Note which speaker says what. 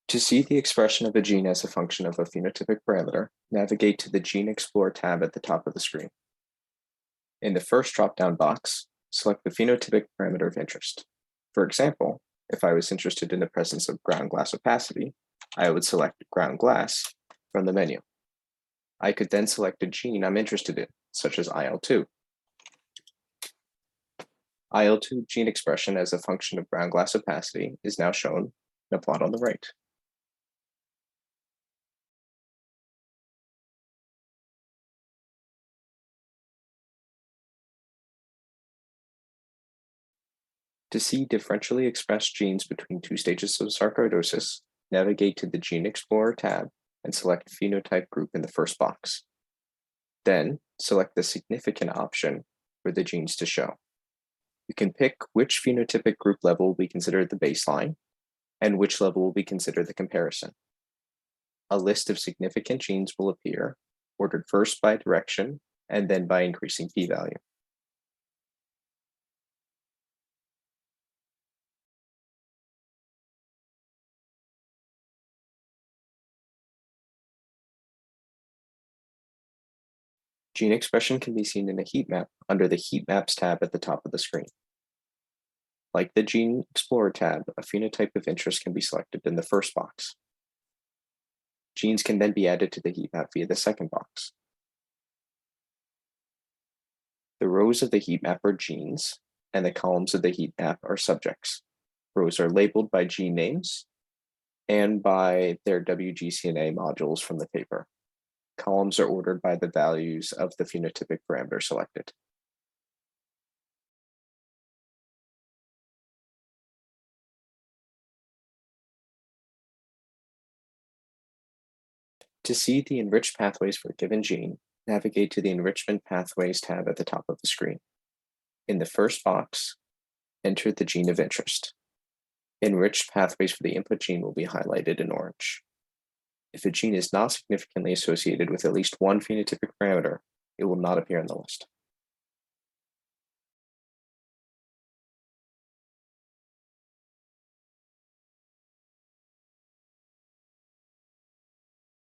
Speaker 1: To see the expression of a gene as a function of a phenotypic parameter, navigate to the Gene Explorer tab at the top of the screen. In the first drop-down box, select the phenotypic parameter of interest. For example, if I was interested in the presence of ground glass opacity, I would select ground glass from the menu. I could then select a gene I'm interested in, such as IL-2. IL-2 gene expression as a function of ground glass opacity is now shown in a plot on the right. To see differentially expressed genes between two stages of sarcoidosis, navigate to the Gene Explorer tab and select Phenotype Group in the first box. Then, select the Significant option for the genes to show. You can pick which phenotypic group level will be considered the baseline and which level will be considered the comparison. A list of significant genes will appear, ordered first by direction and then by increasing p-value. Gene expression can be seen in a heat map under the Heat Maps tab at the top of the screen. Like the Gene Explorer tab, a phenotype of interest can be selected in the first box. Genes can then be added to the heat map via the second box. The rows of the heat map are genes, and the columns of the heat map are subjects. Rows are labeled by gene names and by their WGCNA modules from the paper. Columns are ordered by the values of the phenotypic parameter selected. To see the enriched pathways for a given gene, navigate to the Enrichment Pathways tab at the top of the screen. In the first box, enter the gene of interest. Enriched pathways for the input gene will be highlighted in orange. If a gene is not significantly associated with at least one phenotypic parameter, it will not appear on the list.